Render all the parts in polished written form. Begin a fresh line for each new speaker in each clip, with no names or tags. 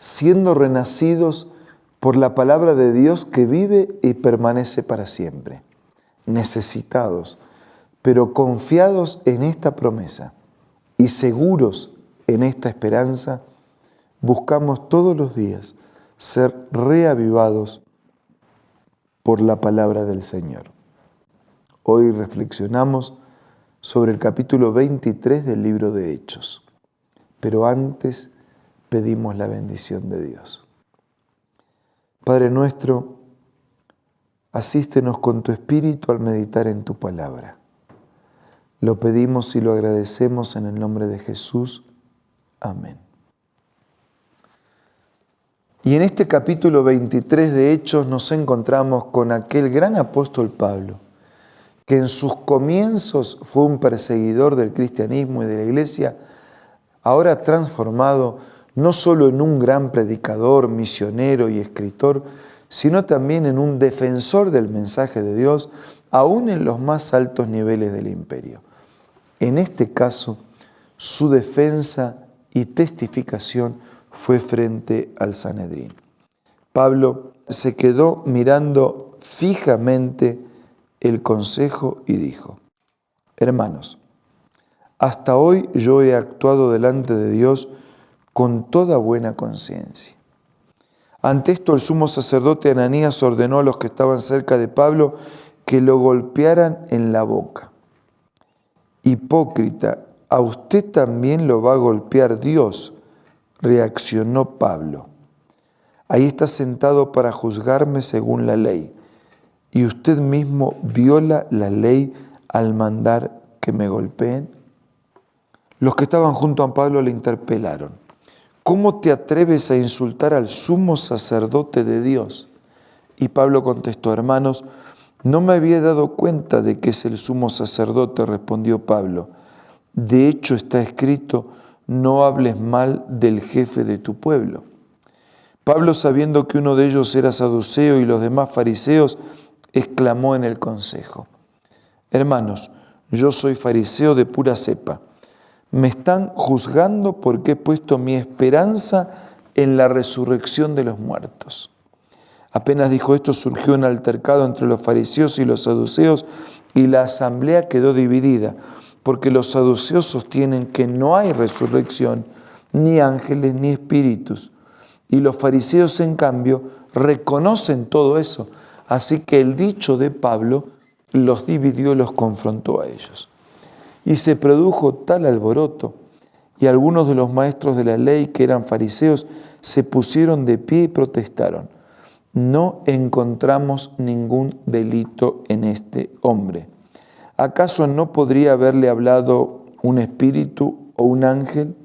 siendo renacidos por la palabra de Dios que vive y permanece para siempre. Necesitados, pero confiados en esta promesa y seguros en esta esperanza, buscamos todos los días ser reavivados por la palabra del Señor. Hoy reflexionamos sobre el capítulo 23 del libro de Hechos, pero antes pedimos la bendición de Dios. Padre nuestro, asístenos con tu Espíritu al meditar en tu palabra. Lo pedimos y lo agradecemos en el nombre de Jesús. Amén. Y en este capítulo 23 de Hechos nos encontramos con aquel gran apóstol Pablo, que en sus comienzos fue un perseguidor del cristianismo y de la iglesia, ahora transformado no solo en un gran predicador, misionero y escritor, sino también en un defensor del mensaje de Dios, aún en los más altos niveles del imperio. En este caso, su defensa y testificación fue frente al Sanedrín. Pablo se quedó mirando fijamente el consejo y dijo: Hermanos, hasta hoy yo he actuado delante de Dios con toda buena conciencia. Ante esto el sumo sacerdote Ananías ordenó a los que estaban cerca de Pablo que lo golpearan en la boca. Hipócrita, a usted también lo va a golpear Dios, reaccionó Pablo. Ahí está sentado para juzgarme según la ley, y usted mismo viola la ley al mandar que me golpeen. Los que estaban junto a Pablo le interpelaron: ¿cómo te atreves a insultar al sumo sacerdote de Dios? Y Pablo contestó: hermanos, no me había dado cuenta de que es el sumo sacerdote, respondió Pablo. De hecho está escrito: no hables mal del jefe de tu pueblo. Pablo, sabiendo que uno de ellos era saduceo y los demás fariseos, exclamó en el consejo: hermanos, yo soy fariseo de pura cepa. Me están juzgando porque he puesto mi esperanza en la resurrección de los muertos. Apenas dijo esto, surgió un altercado entre los fariseos y los saduceos, y la asamblea quedó dividida, porque los saduceos sostienen que no hay resurrección, ni ángeles, ni espíritus. Y los fariseos, en cambio, reconocen todo eso. Así que el dicho de Pablo los dividió y los confrontó a ellos. Y se produjo tal alboroto, y algunos de los maestros de la ley, que eran fariseos, se pusieron de pie y protestaron: no encontramos ningún delito en este hombre. ¿Acaso no podría haberle hablado un espíritu o un ángel?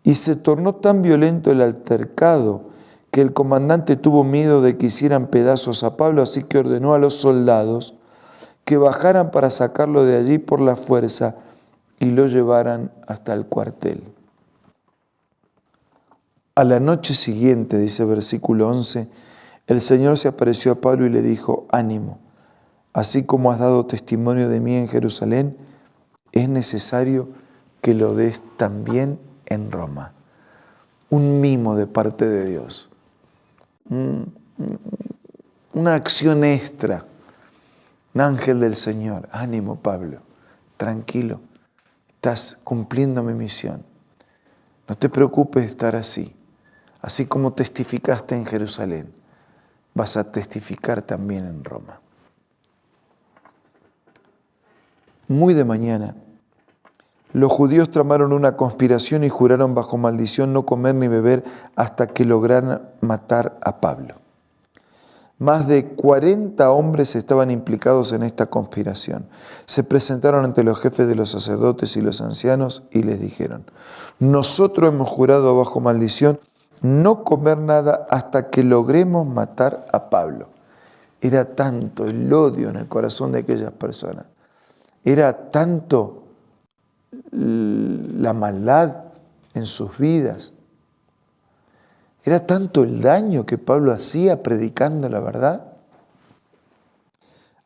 Y se tornó tan violento el altercado que el comandante tuvo miedo de que hicieran pedazos a Pablo, así que ordenó a los soldados que bajaran para sacarlo de allí por la fuerza y lo llevaran hasta el cuartel. A la noche siguiente, dice versículo 11, el Señor se apareció a Pablo y le dijo: ánimo, así como has dado testimonio de mí en Jerusalén, es necesario que lo des también en Roma. Un mimo de parte de Dios, una acción extra. Un ángel del Señor: ánimo, Pablo, tranquilo, estás cumpliendo mi misión. No te preocupes de estar así. Así como testificaste en Jerusalén, vas a testificar también en Roma. Muy de mañana, los judíos tramaron una conspiración y juraron bajo maldición no comer ni beber hasta que lograran matar a Pablo. Más de 40 hombres estaban implicados en esta conspiración. Se presentaron ante los jefes de los sacerdotes y los ancianos y les dijeron: nosotros hemos jurado bajo maldición no comer nada hasta que logremos matar a Pablo. Era tanto el odio en el corazón de aquellas personas, era tanto la maldad en sus vidas, era tanto el daño que Pablo hacía predicando la verdad.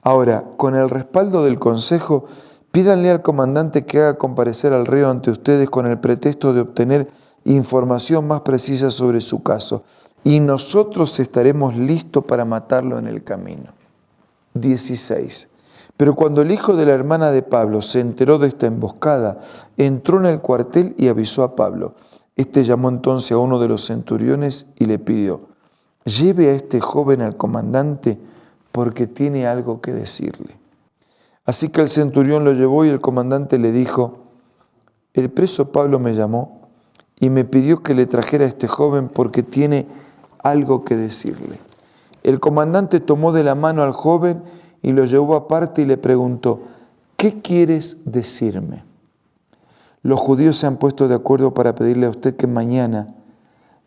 Ahora, con el respaldo del consejo, pídanle al comandante que haga comparecer al reo ante ustedes con el pretexto de obtener información más precisa sobre su caso, y nosotros estaremos listos para matarlo en el camino. 16. Pero cuando el hijo de la hermana de Pablo se enteró de esta emboscada, entró en el cuartel y avisó a Pablo. Este llamó entonces a uno de los centuriones y le pidió: lleve a este joven al comandante porque tiene algo que decirle. Así que el centurión lo llevó y el comandante le dijo: el preso Pablo me llamó y me pidió que le trajera a este joven porque tiene algo que decirle. El comandante tomó de la mano al joven y lo llevó aparte y le preguntó: ¿qué quieres decirme? Los judíos se han puesto de acuerdo para pedirle a usted que mañana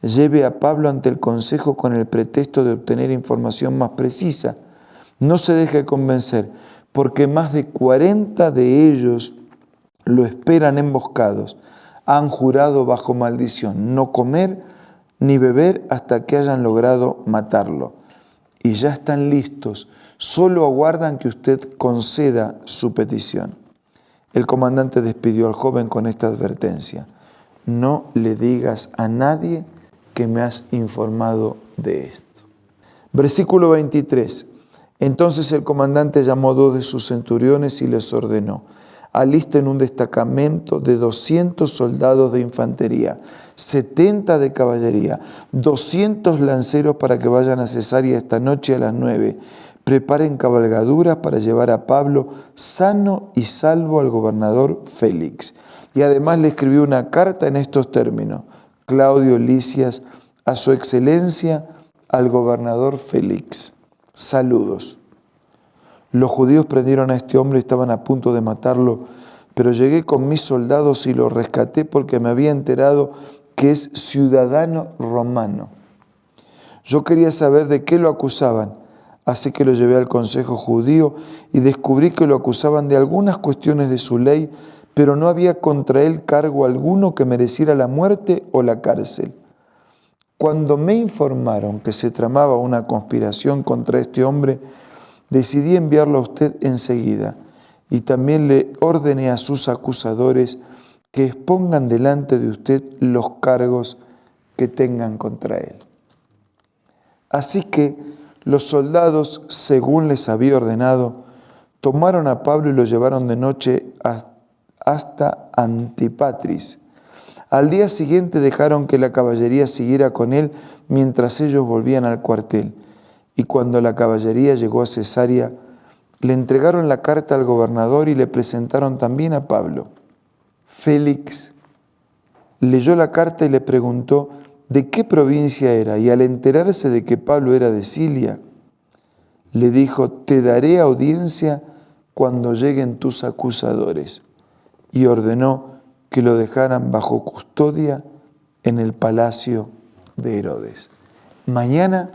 lleve a Pablo ante el consejo con el pretexto de obtener información más precisa. No se deje convencer, porque más de 40 de ellos lo esperan emboscados. Han jurado bajo maldición no comer ni beber hasta que hayan logrado matarlo. Y ya están listos, solo aguardan que usted conceda su petición. El comandante despidió al joven con esta advertencia: no le digas a nadie que me has informado de esto. Versículo 23. Entonces el comandante llamó a 2 de sus centuriones y les ordenó: alisten un destacamento de 200 soldados de infantería, 70 de caballería, 200 lanceros para que vayan a Cesarea esta noche a las 9. Preparen cabalgaduras para llevar a Pablo sano y salvo al gobernador Félix. Y además le escribió una carta en estos términos: Claudio Lisias, a su excelencia, al gobernador Félix. Saludos. Los judíos prendieron a este hombre y estaban a punto de matarlo, pero llegué con mis soldados y lo rescaté porque me había enterado que es ciudadano romano. Yo quería saber de qué lo acusaban, así que lo llevé al consejo judío y descubrí que lo acusaban de algunas cuestiones de su ley, pero no había contra él cargo alguno que mereciera la muerte o la cárcel. Cuando me informaron que se tramaba una conspiración contra este hombre, decidí enviarlo a usted enseguida y también le ordené a sus acusadores que expongan delante de usted los cargos que tengan contra él. Así que los soldados, según les había ordenado, tomaron a Pablo y lo llevaron de noche hasta Antipatris. Al día siguiente dejaron que la caballería siguiera con él mientras ellos volvían al cuartel. Y cuando la caballería llegó a Cesarea, le entregaron la carta al gobernador y le presentaron también a Pablo. Félix leyó la carta y le preguntó de qué provincia era, y al enterarse de que Pablo era de Cilia, le dijo: te daré audiencia cuando lleguen tus acusadores, y ordenó que lo dejaran bajo custodia en el palacio de Herodes. Mañana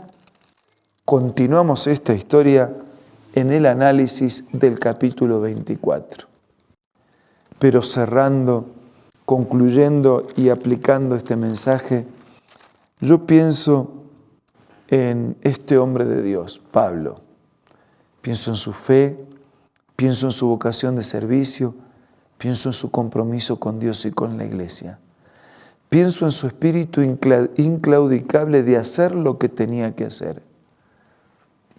continuamos esta historia en el análisis del capítulo 24. Pero cerrando, concluyendo y aplicando este mensaje, yo pienso en este hombre de Dios, Pablo. Pienso en su fe, pienso en su vocación de servicio, pienso en su compromiso con Dios y con la iglesia. Pienso en su espíritu inclaudicable de hacer lo que tenía que hacer.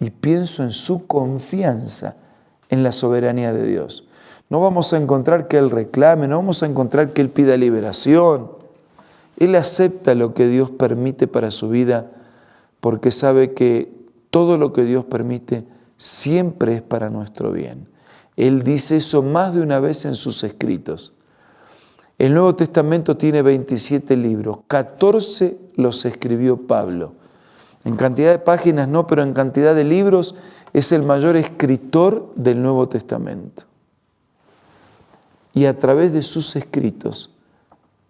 Y pienso en su confianza en la soberanía de Dios. No vamos a encontrar que Él reclame, no vamos a encontrar que Él pida liberación. Él acepta lo que Dios permite para su vida porque sabe que todo lo que Dios permite siempre es para nuestro bien. Él dice eso más de una vez en sus escritos. El Nuevo Testamento tiene 27 libros, 14 los escribió Pablo. En cantidad de páginas no, pero en cantidad de libros es el mayor escritor del Nuevo Testamento. Y a través de sus escritos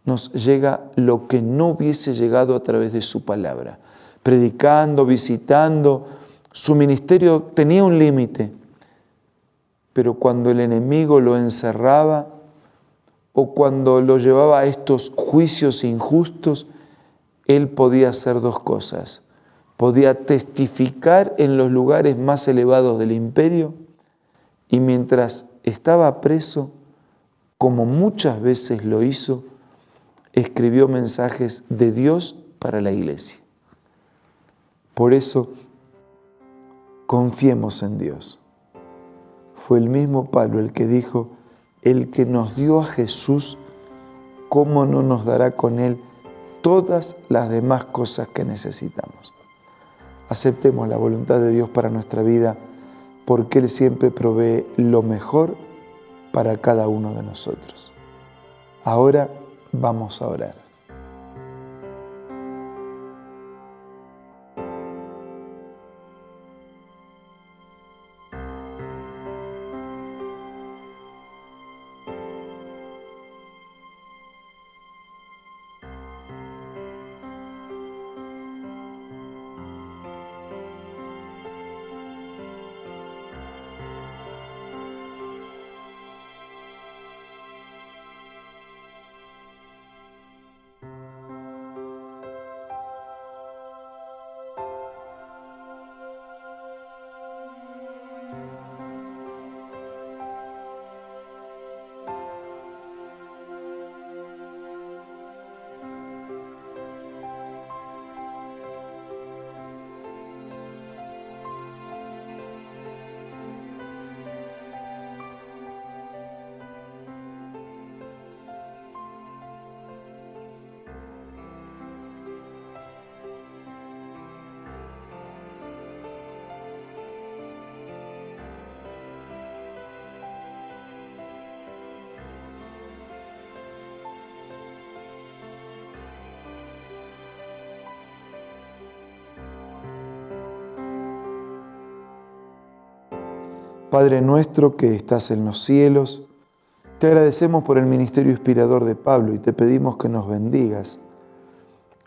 nos llega lo que no hubiese llegado a través de su palabra. Predicando, visitando, su ministerio tenía un límite, pero cuando el enemigo lo encerraba o cuando lo llevaba a estos juicios injustos, él podía hacer dos cosas. Podía testificar en los lugares más elevados del imperio y mientras estaba preso, como muchas veces lo hizo, escribió mensajes de Dios para la iglesia. Por eso, confiemos en Dios. Fue el mismo Pablo el que dijo: el que nos dio a Jesús, ¿cómo no nos dará con Él todas las demás cosas que necesitamos? Aceptemos la voluntad de Dios para nuestra vida, porque Él siempre provee lo mejor para cada uno de nosotros. Ahora vamos a orar. Padre nuestro que estás en los cielos, te agradecemos por el ministerio inspirador de Pablo y te pedimos que nos bendigas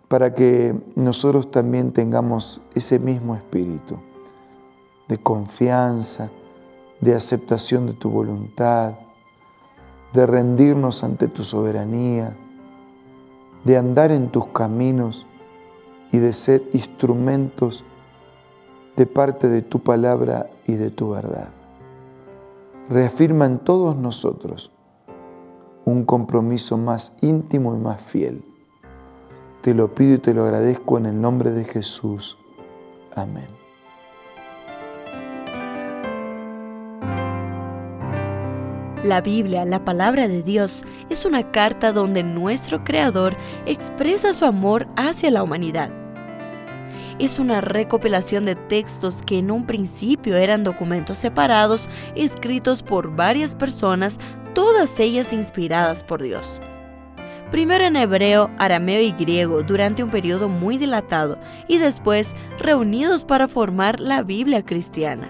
para que nosotros también tengamos ese mismo espíritu de confianza, de aceptación de tu voluntad, de rendirnos ante tu soberanía, de andar en tus caminos y de ser instrumentos de parte de tu palabra y de tu verdad. Reafirma en todos nosotros un compromiso más íntimo y más fiel. Te lo pido y te lo agradezco en el nombre de Jesús. Amén.
La Biblia, la palabra de Dios, es una carta donde nuestro Creador expresa su amor hacia la humanidad. Es una recopilación de textos que en un principio eran documentos separados, escritos por varias personas, todas ellas inspiradas por Dios. Primero en hebreo, arameo y griego durante un periodo muy dilatado y después reunidos para formar la Biblia cristiana.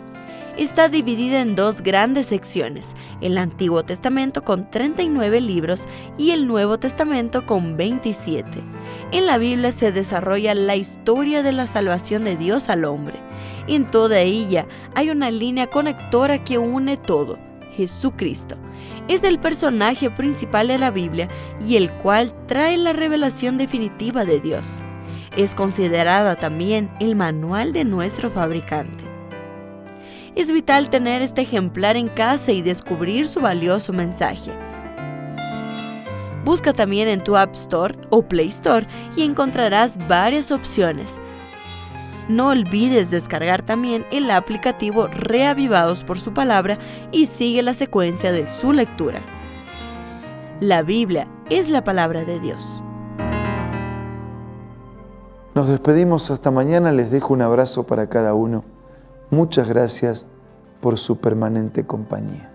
Está dividida en dos grandes secciones, el Antiguo Testamento con 39 libros y el Nuevo Testamento con 27. En la Biblia se desarrolla la historia de la salvación de Dios al hombre. En toda ella hay una línea conectora que une todo, Jesucristo. Es el personaje principal de la Biblia y el cual trae la revelación definitiva de Dios. Es considerada también el manual de nuestro fabricante. Es vital tener este ejemplar en casa y descubrir su valioso mensaje. Busca también en tu App Store o Play Store y encontrarás varias opciones. No olvides descargar también el aplicativo Reavivados por su palabra y sigue la secuencia de su lectura. La Biblia es la palabra de Dios.
Nos despedimos hasta mañana, les dejo un abrazo para cada uno. Muchas gracias por su permanente compañía.